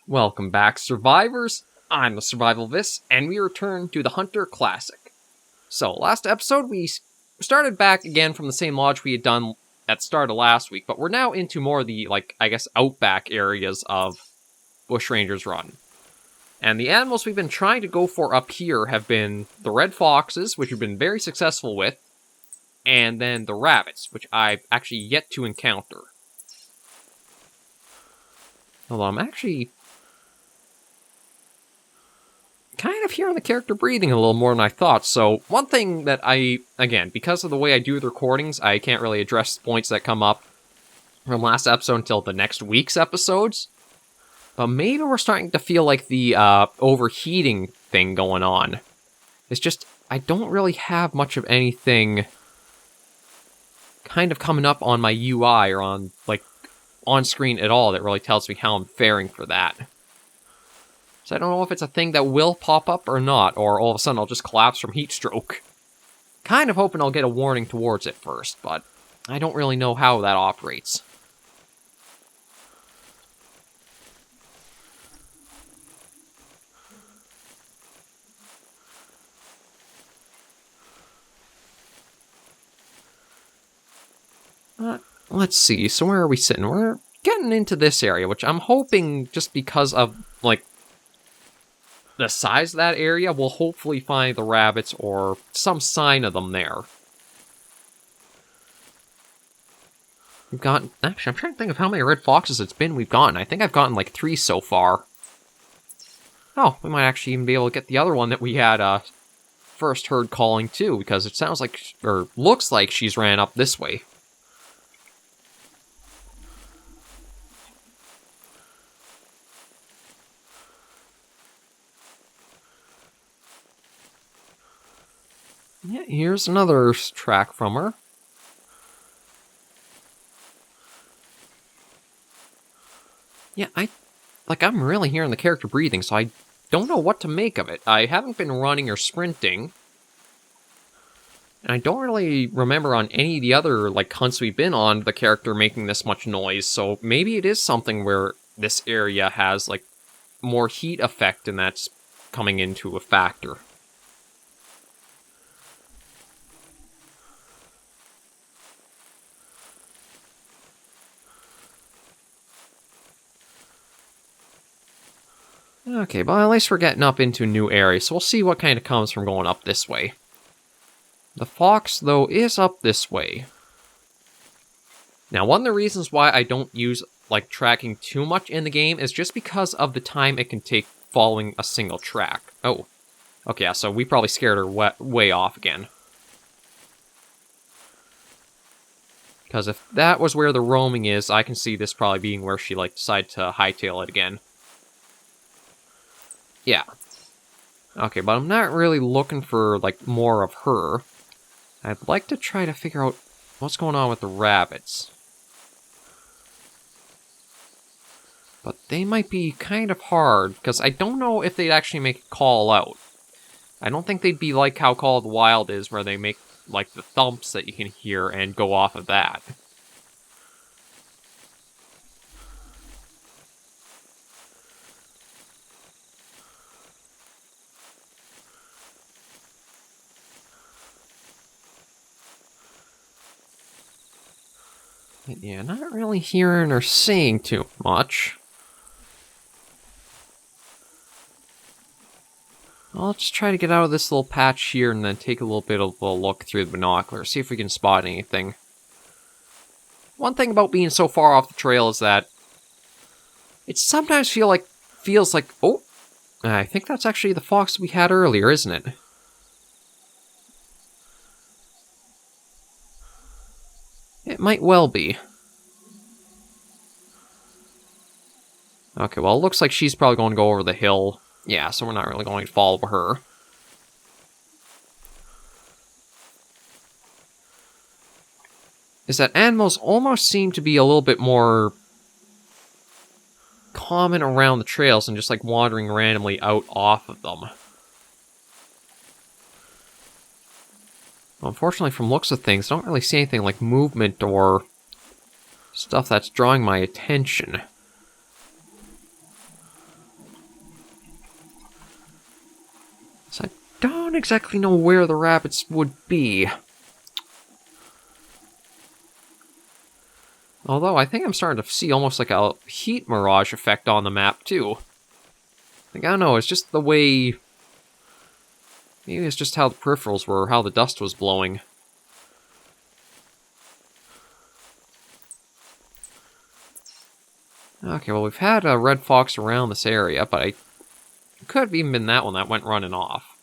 Welcome back, survivors. I'm the SurvivalVis, and we return to the Hunter Classic. So, last episode, we started back again from the same lodge we had done at the start of last week, but we're now into more of the, outback areas of Bushranger's Run. And the animals we've been trying to go for up here have been the red foxes, which we've been very successful with, and then the rabbits, which I've actually yet to encounter. Although I'm actually kind of hearing the character breathing a little more than I thought, so one thing that again, because of the way I do the recordings, I can't really address points that come up from last episode until the next week's episodes. But maybe we're starting to feel like the overheating thing going on. It's just, I don't really have much of anything kind of coming up on my UI or on screen at all that really tells me how I'm faring for that. So I don't know if it's a thing that will pop up or not, or all of a sudden I'll just collapse from heat stroke. Kind of hoping I'll get a warning towards it first, but I don't really know how that operates. Let's see, so where are we sitting? We're getting into this area, which I'm hoping, just because of, the size of that area, we'll hopefully find the rabbits or some sign of them there. We've gotten... Actually, I'm trying to think of how many red foxes it's been we've gotten. I think I've gotten 3 so far. Oh, we might actually even be able to get the other one that we had first heard calling too, because it sounds like, or looks like she's ran up this way. Yeah, here's another track from her. Yeah, I'm really hearing the character breathing, so I don't know what to make of it. I haven't been running or sprinting. And I don't really remember on any of the other, hunts we've been on, the character making this much noise, so maybe it is something where this area has, more heat effect, and that's coming into a factor. Okay, but at least we're getting up into a new area, so we'll see what kind of comes from going up this way. The fox, though, is up this way. Now, one of the reasons why I don't use, tracking too much in the game is just because of the time it can take following a single track. Oh. Okay, yeah, so we probably scared her way off again. Because if that was where the roaming is, I can see this probably being where she, decided to hightail it again. Yeah. Okay, but I'm not really looking for, more of her. I'd like to try to figure out what's going on with the rabbits. But they might be kind of hard, because I don't know if they'd actually make a call out. I don't think they'd be like how Call of the Wild is, where they make, the thumps that you can hear and go off of that. Yeah, not really hearing or seeing too much. I'll just try to get out of this little patch here and then take a little bit of a look through the binoculars, see if we can spot anything. One thing about being so far off the trail is that it sometimes feels like, oh, I think that's actually the fox we had earlier, isn't it? It might well be. Okay, well, it looks like she's probably going to go over the hill. Yeah, so we're not really going to follow her. Is that animals almost seem to be a little bit more common around the trails and just wandering randomly out off of them. Well, unfortunately, from looks of things, I don't really see anything like movement or stuff that's drawing my attention. don't exactly know where the rabbits would be. Although, I think I'm starting to see almost like a heat mirage effect on the map, too. Like, I don't know, it's just the way... Maybe it's just how the peripherals were, how the dust was blowing. Okay, well, we've had a red fox around this area, but it could have even been that one that went running off.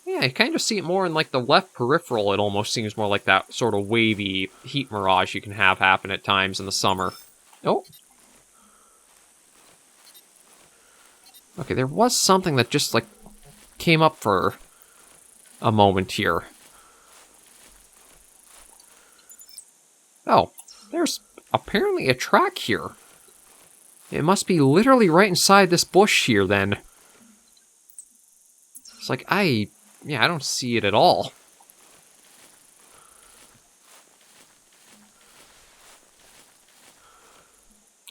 Yeah, I kind of see it more in, like, the left peripheral. It almost seems more like that sort of wavy heat mirage you can have happen at times in the summer. Oh. Okay, there was something that just, like, came up for a moment here. Oh, there's apparently a track here. It must be literally right inside this bush here, then. It's like, I don't see it at all.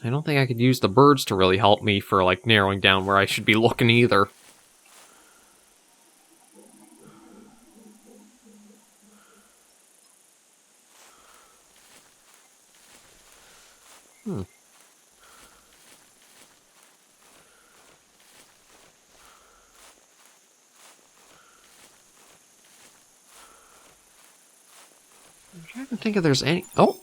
I don't think I could use the birds to really help me for, like, narrowing down where I should be looking either. I'm trying to think if there's any... Oh!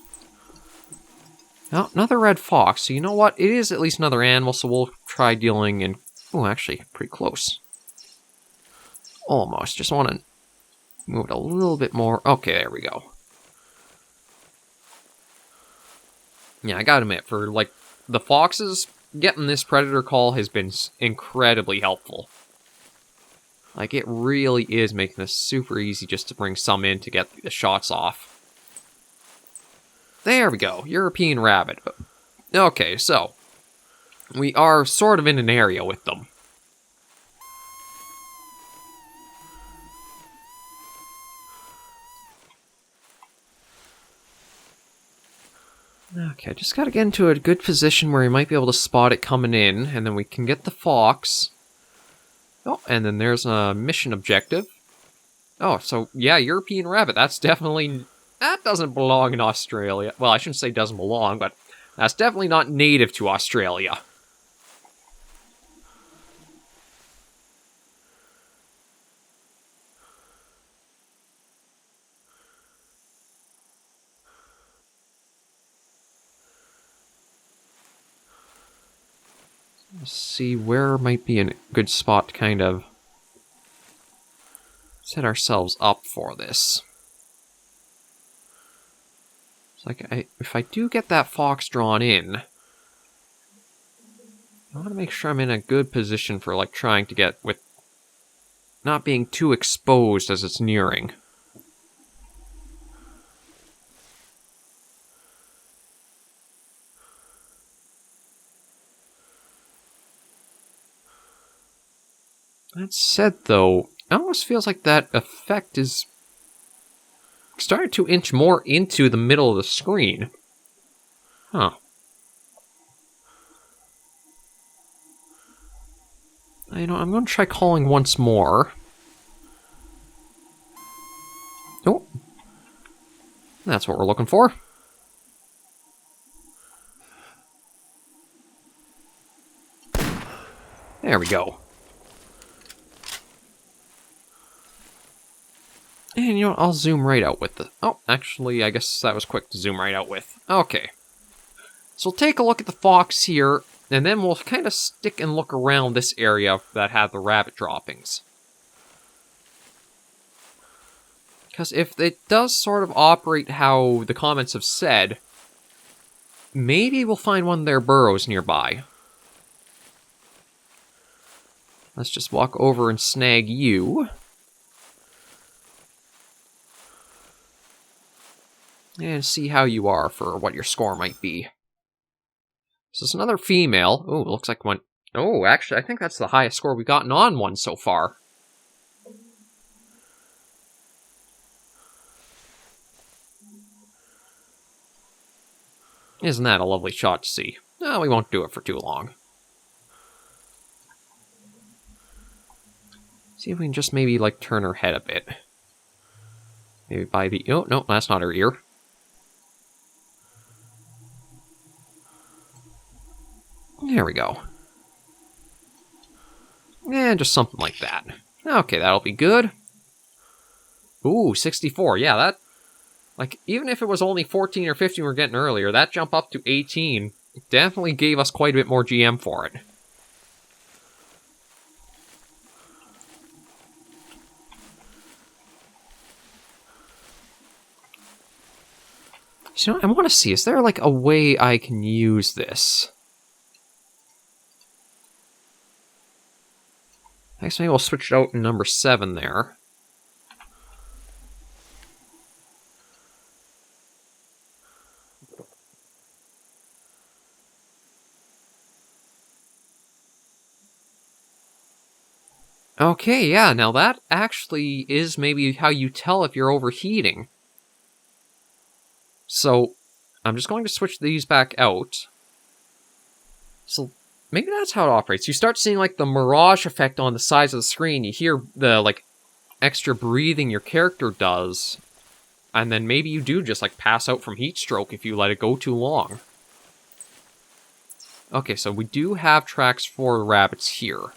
Oh, another red fox. So you know what? It is at least another animal, so we'll try dealing in... Oh, actually, pretty close. Almost. Just want to move it a little bit more. Okay, there we go. Yeah, I gotta admit, for, like, the foxes, getting this predator call has been incredibly helpful. Like, it really is making this super easy just to bring some in to get the shots off. There we go, European rabbit. Okay, so, we are sort of in an area with them. Okay, just gotta get into a good position where we might be able to spot it coming in, and then we can get the fox. Oh, and then there's a mission objective. Oh, so, yeah, European rabbit, that's definitely... That doesn't belong in Australia. Well, I shouldn't say doesn't belong, but that's definitely not native to Australia. Let's see where might be a good spot to kind of set ourselves up for this. It's like, if I do get that fox drawn in, I want to make sure I'm in a good position for, like, trying to get with not being too exposed as it's nearing. That said, though, it almost feels like that effect is starting to inch more into the middle of the screen. Huh. You know, I'm going to try calling once more. Oh. That's what we're looking for. There we go. And you know what, I'll zoom right out with the... Oh, actually, I guess that was quick to zoom right out with. Okay. So we'll take a look at the fox here, and then we'll kind of stick and look around this area that had the rabbit droppings. Because if it does sort of operate how the comments have said, maybe we'll find one of their burrows nearby. Let's just walk over and snag you. And see how you are for what your score might be. So it's another female. Oh, looks like one... Oh, actually, I think that's the highest score we've gotten on one so far. Isn't that a lovely shot to see? No, we won't do it for too long. See if we can just maybe, like, turn her head a bit. Maybe by the... Oh, no, that's not her ear. There we go. And just something like that. Okay, that'll be good. Ooh, 64. Yeah, that... Like, even if it was only 14 or 15 we were getting earlier, that jump up to 18 definitely gave us quite a bit more GM for it. So, I want to see, is there, like, a way I can use this? I guess maybe we'll switch it out in number 7 there. Okay, yeah, now that actually is maybe how you tell if you're overheating. So, I'm just going to switch these back out. So, maybe that's how it operates. You start seeing, like, the mirage effect on the sides of the screen. You hear the, like, extra breathing your character does. And then maybe you do just, like, pass out from heat stroke if you let it go too long. Okay, so we do have tracks for rabbits here.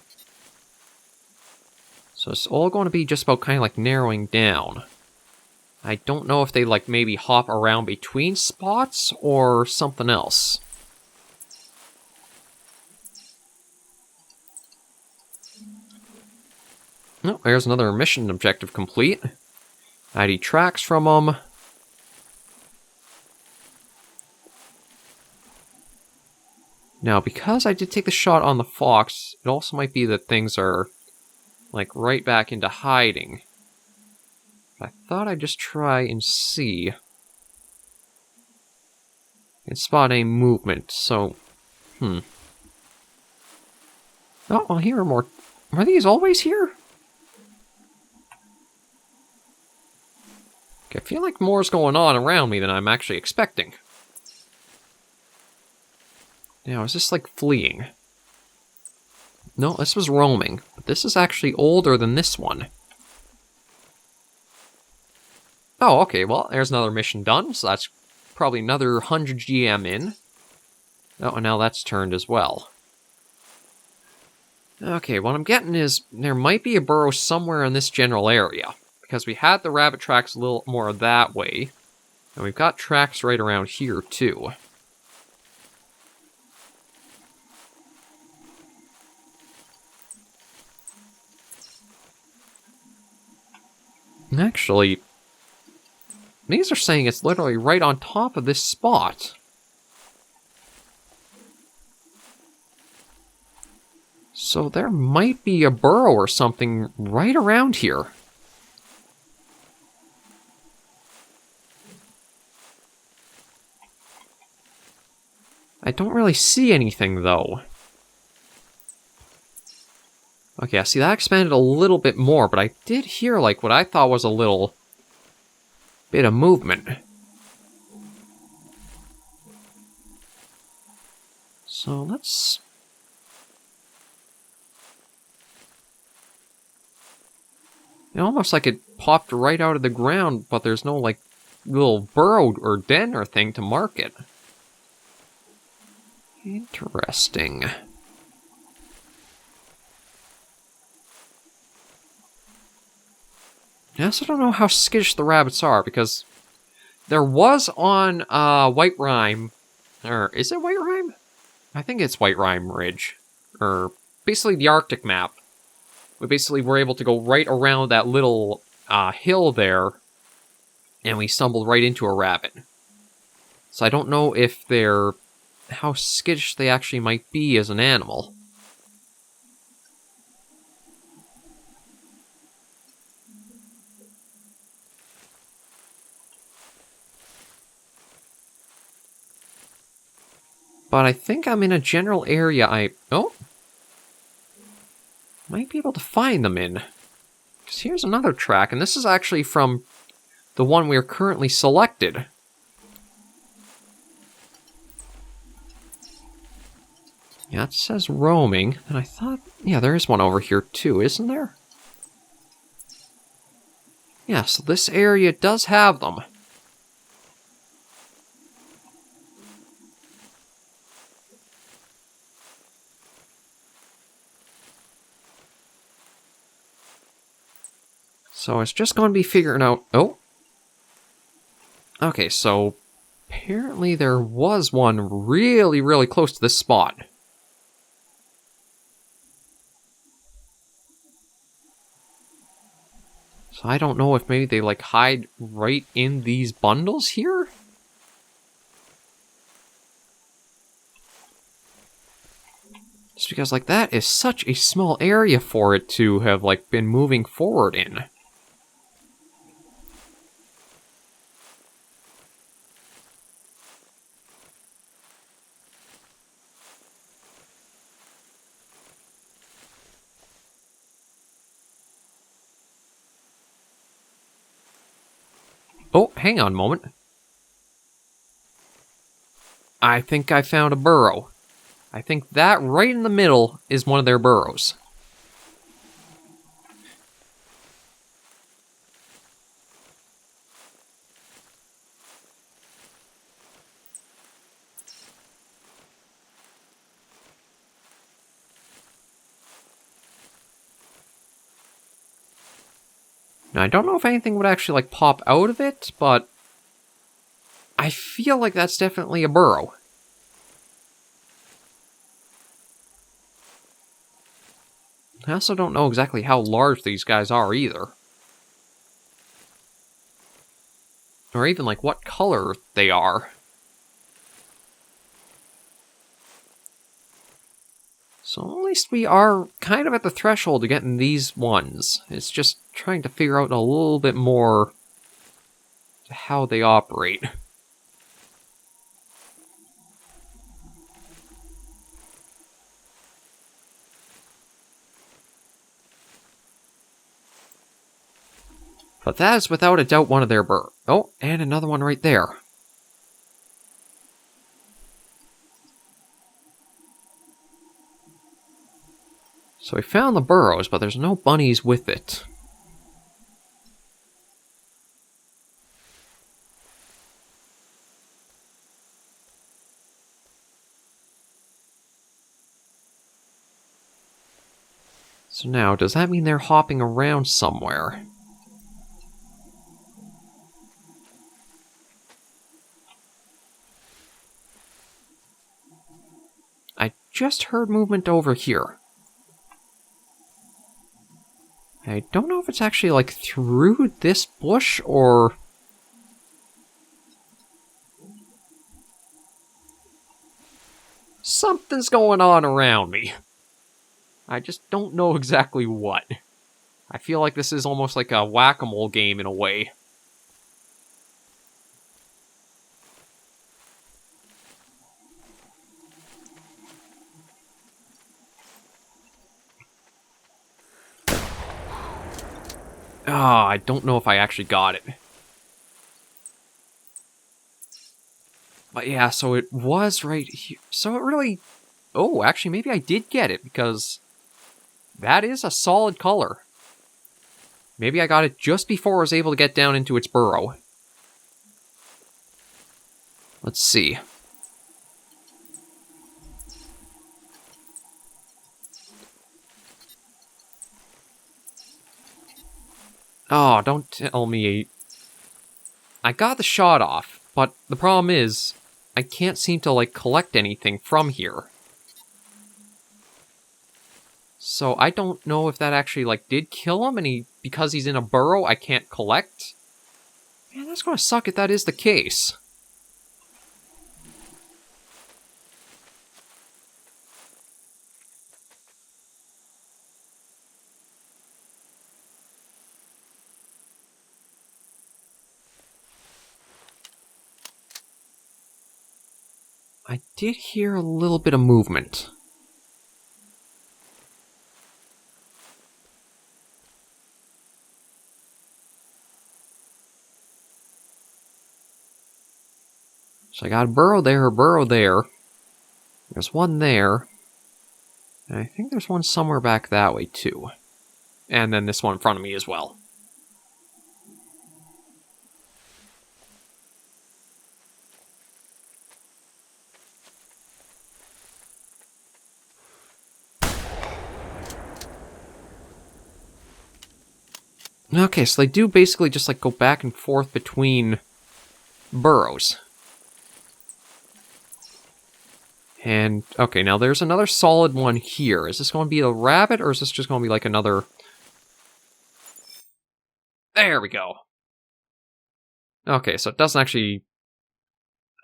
So it's all going to be just about kind of like narrowing down. I don't know if they like maybe hop around between spots or something else. Oh, there's another mission objective complete. ID tracks from them. Now, because I did take the shot on the fox, it also might be that things are like right back into hiding. I thought I'd just try and see. And spot a movement, so... Oh, well, here are more... Are these always here? Okay, I feel like more's going on around me than I'm actually expecting. Now, is this like fleeing? No, this was roaming, but this is actually older than this one. Oh, okay, well, there's another mission done, so that's probably another 100 GM in. Oh, and now that's turned as well. Okay, what I'm getting is there might be a burrow somewhere in this general area, because we had the rabbit tracks a little more that way, and we've got tracks right around here, too. Actually, these are saying it's literally right on top of this spot. So there might be a burrow or something right around here. I don't really see anything, though. Okay, I see that expanded a little bit more, but I did hear, like, what I thought was a little bit of movement. So, let's... It almost like it popped right out of the ground, but there's no, like, little burrow or den or thing to mark it. Interesting. I also don't know how skittish the rabbits are, because there was on White Rime, or is it White Rime? I think it's White Rime Ridge, or basically the Arctic map. We basically were able to go right around that little hill there, and we stumbled right into a rabbit. So I don't know if they're... how skittish they actually might be as an animal. But I think I'm in a general area might be able to find them in. Because here's another track, and this is actually from the one we're currently selected. Yeah, it says roaming, and I thought... Yeah, there is one over here too, isn't there? Yeah, so this area does have them. So it's just going to be figuring out... Oh. Okay, so apparently there was one really, really close to this spot. So I don't know if maybe they, like, hide right in these bundles here? Just because, like, that is such a small area for it to have, like, been moving forward in. Oh, hang on a moment. I think I found a burrow. I think that right in the middle is one of their burrows. Now, I don't know if anything would actually, like, pop out of it, but I feel like that's definitely a burrow. I also don't know exactly how large these guys are either. Or even, like, what color they are. So at least we are kind of at the threshold to getting these ones. It's just trying to figure out a little bit more how they operate. But that is without a doubt one of their burrows. Oh, and another one right there. So we found the burrows, but there's no bunnies with it. So now, does that mean they're hopping around somewhere? I just heard movement over here. I don't know if it's actually, like, through this bush, or... Something's going on around me. I just don't know exactly what. I feel like this is almost like a whack-a-mole game in a way. Ah, I don't know if I actually got it. But yeah, so it was right here. So it really... Oh, actually, maybe I did get it, because that is a solid color. Maybe I got it just before I was able to get down into its burrow. Let's see. Oh, don't tell me. I got the shot off, but the problem is, I can't seem to, like, collect anything from here. So I don't know if that actually, like, did kill him, and because he's in a burrow, I can't collect. Man, that's gonna suck if that is the case. I did hear a little bit of movement. So I got a burrow there. There's one there. And I think there's one somewhere back that way, too. And then this one in front of me as well. Okay, so they do basically just, like, go back and forth between burrows. And, okay, now there's another solid one here. Is this going to be a rabbit, or is this just going to be, like, another... There we go. Okay, so it doesn't actually...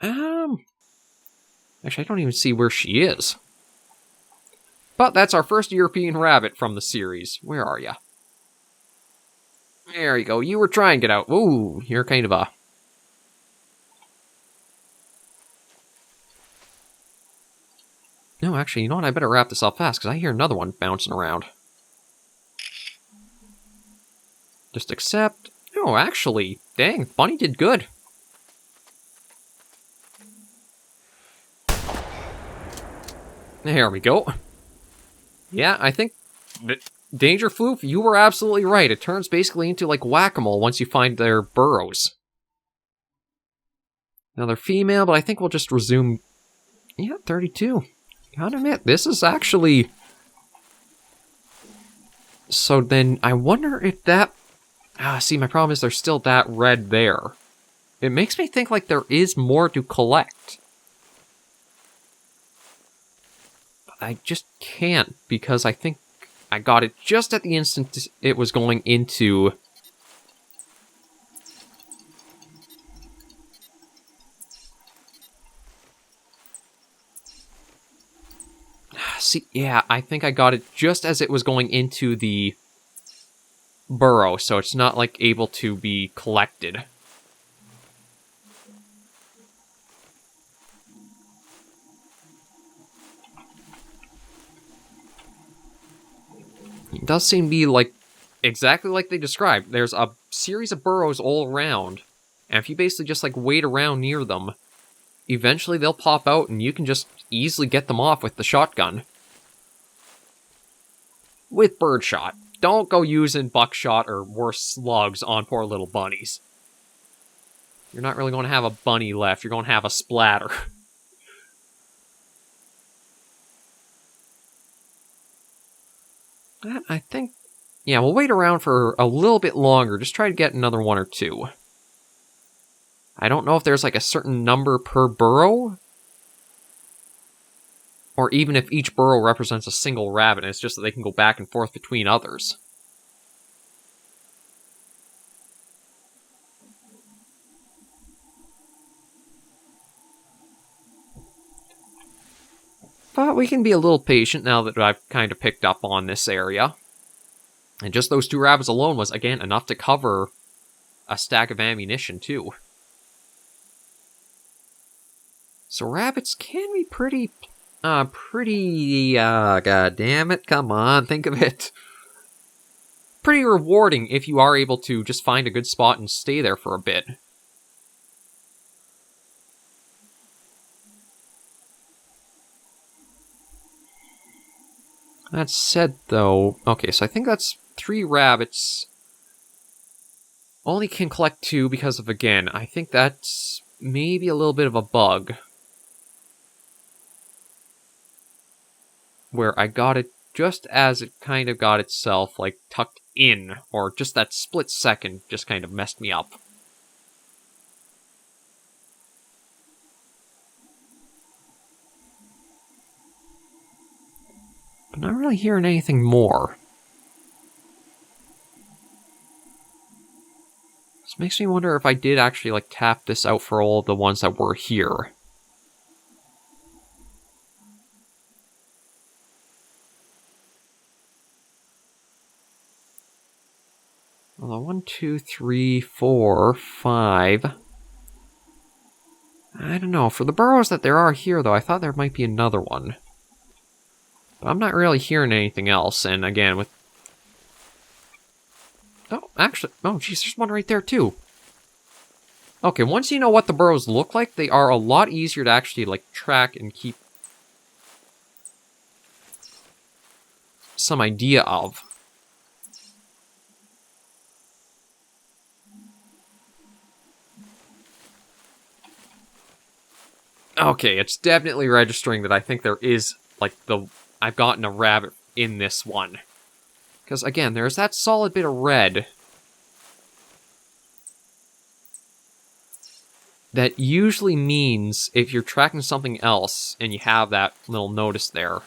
Actually, I don't even see where she is. But that's our first European rabbit from the series. Where are you? There you go. You were trying to get out. Ooh, you're kind of a... No, actually, you know what? I better wrap this up fast, because I hear another one bouncing around. Just accept... Oh, actually, dang, Bunny did good. There we go. Yeah, I think... Danger Floof, you were absolutely right. It turns basically into like whack-a-mole once you find their burrows. Another female, but I think we'll just resume... Yeah, 32. Gotta admit, this is actually... So then, I wonder if that... see, my problem is there's still that red there. It makes me think like there is more to collect. But I just can't, because I think I got it just at the instant it was going into... See, yeah, I think I got it just as it was going into the burrow, so it's not, like, able to be collected. It does seem to be, like, exactly like they described. There's a series of burrows all around, and if you basically just, like, wait around near them, eventually they'll pop out and you can just easily get them off with the shotgun. With birdshot. Don't go using buckshot or worse slugs on poor little bunnies. You're not really going to have a bunny left, you're going to have a splatter. That, I think... Yeah, we'll wait around for a little bit longer, just try to get another one or two. I don't know if there's like a certain number per burrow, or even if each burrow represents a single rabbit, and it's just that they can go back and forth between others. But we can be a little patient now that I've kind of picked up on this area. And just those two rabbits alone was, again, enough to cover a stack of ammunition, too. So rabbits can be pretty, god damn it, come on, think of it. Pretty rewarding if you are able to just find a good spot and stay there for a bit. That said, though, okay, so I think that's 3 rabbits. Only can collect 2 because of, again, I think that's maybe a little bit of a bug. Where I got it just as it kind of got itself, like, tucked in, or just that split second just kind of messed me up. But not really hearing anything more. This makes me wonder if I did actually, like, tap this out for all of the ones that were here. Well, 1, 2, 3, 4, 5... I don't know. For the burrows that there are here, though, I thought there might be another one. But I'm not really hearing anything else, and again, with... Oh, actually... Oh, geez, there's one right there, too. Okay, once you know what the burrows look like, they are a lot easier to actually, like, track and keep some idea of. Okay, it's definitely registering that I think there is, like, I've gotten a rabbit in this one. Because, again, there's that solid bit of red that usually means if you're tracking something else and you have that little notice there.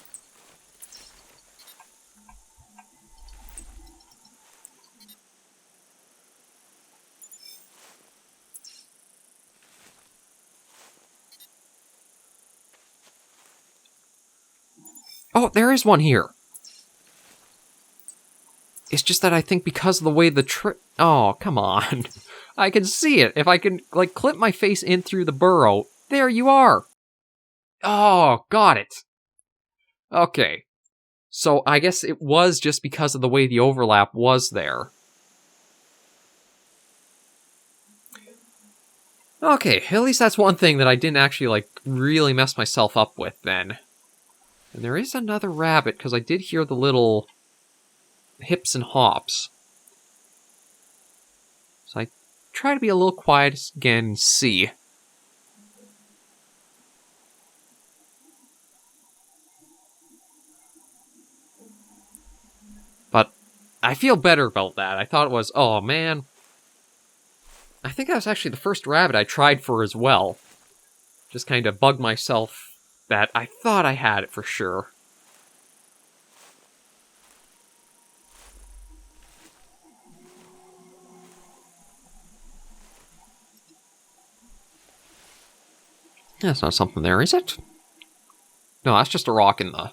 Oh, there is one here. It's just that I think because of the way the oh, come on. I can see it. If I can, like, clip my face in through the burrow, there you are. Oh, got it. Okay. So I guess it was just because of the way the overlap was there. Okay, at least that's one thing that I didn't actually, like, really mess myself up with then. And there is another rabbit, because I did hear the little hips and hops. So I try to be a little quiet again and see. But I feel better about that. I thought it was, oh man. I think that was actually the first rabbit I tried for as well. Just kind of bugged myself that I thought I had it for sure. That's not something there, is it? No, that's just a rock in the...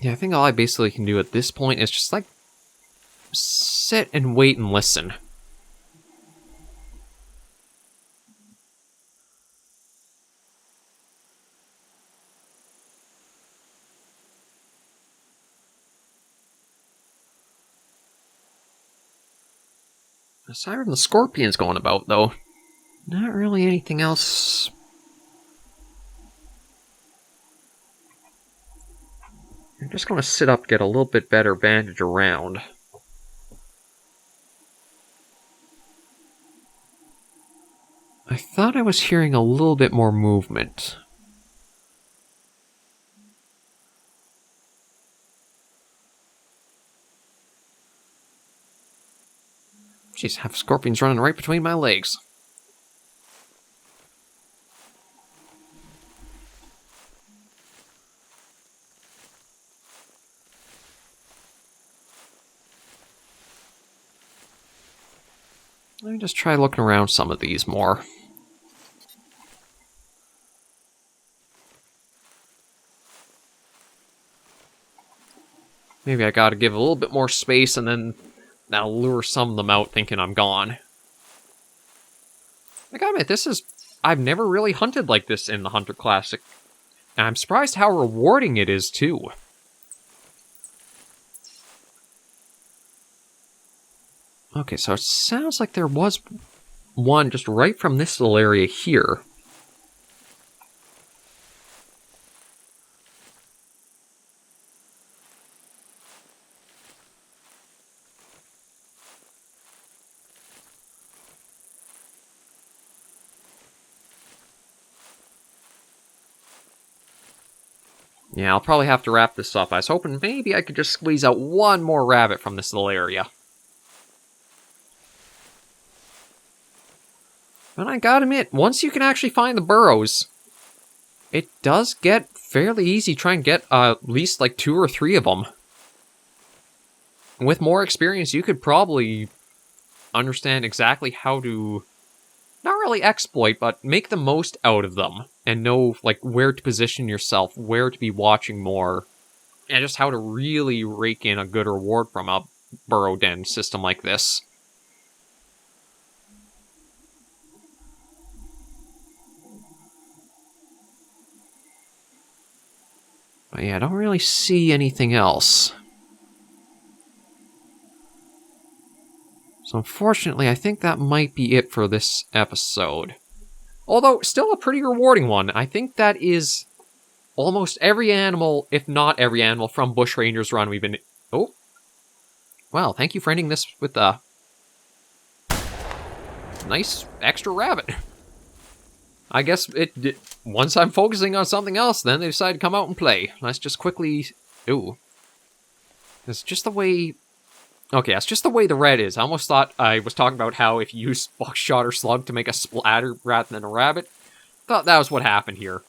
Yeah, I think all I basically can do at this point is just, like, sit and wait and listen. Aside from the scorpions going about, though, not really anything else. I'm just going to sit up, get a little bit better vantage around. I thought I was hearing a little bit more movement. Jeez, I have scorpions running right between my legs. Let me just try looking around some of these more. Maybe I gotta give a little bit more space and then that'll lure some of them out thinking I'm gone. I gotta admit, I've never really hunted like this in the Hunter Classic. And I'm surprised how rewarding it is, too. Okay, so it sounds like there was one just right from this little area here. Yeah, I'll probably have to wrap this up. I was hoping maybe I could just squeeze out one more rabbit from this little area. But I gotta admit, once you can actually find the burrows, it does get fairly easy to try and get at least like 2 or 3 of them. With more experience, you could probably understand exactly how to, not really exploit, but make the most out of them. And know, like, where to position yourself, where to be watching more, and just how to really rake in a good reward from a burrow den system like this. But yeah, I don't really see anything else. So unfortunately, I think that might be it for this episode. Although, still a pretty rewarding one. I think that is almost every animal, if not every animal, from Bushranger's run we've been... Oh. Well, thank you for ending this with a nice extra rabbit. I guess once I'm focusing on something else, then they decide to come out and play. Let's just quickly Ooh. It's just the way... Okay, that's just the way the red is. I almost thought I was talking about how if you use buckshot or slug to make a splatter rather than a rabbit. Thought that was what happened here.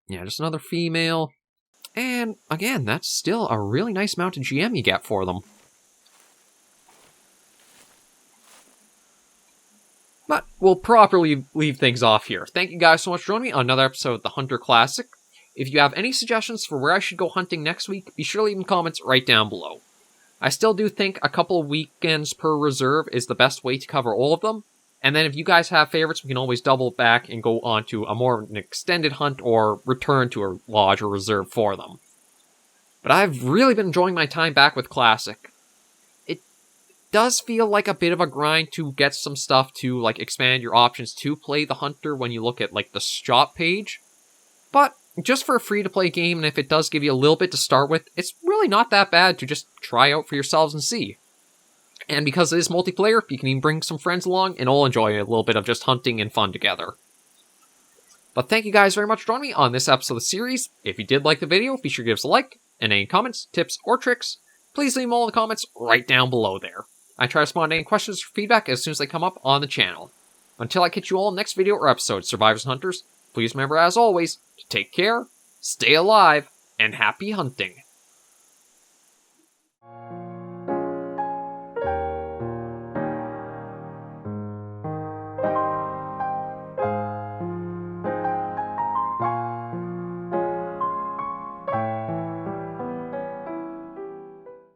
Yeah, just another female. And, again, that's still a really nice mounted GM you get for them. But we'll properly leave things off here. Thank you guys so much for joining me on another episode of the Hunter Classic. If you have any suggestions for where I should go hunting next week, be sure to leave them comments right down below. I still do think a couple of weekends per reserve is the best way to cover all of them. And then if you guys have favorites, we can always double back and go on to a more an extended hunt or return to a lodge or reserve for them. But I've really been enjoying my time back with Classic. It does feel like a bit of a grind to get some stuff to like expand your options to play the Hunter when you look at like the shop page. But just for a free-to-play game, and if it does give you a little bit to start with, it's really not that bad to just try out for yourselves and see. And because it is multiplayer, you can even bring some friends along, and all enjoy a little bit of just hunting and fun together. But thank you guys very much for joining me on this episode of the series. If you did like the video, be sure to give us a like, and any comments, tips, or tricks, please leave them all in the comments right down below there. I try to respond to any questions or feedback as soon as they come up on the channel. Until I catch you all in the next video or episode, Survivors and Hunters, please remember, as always, to take care, stay alive, and happy hunting.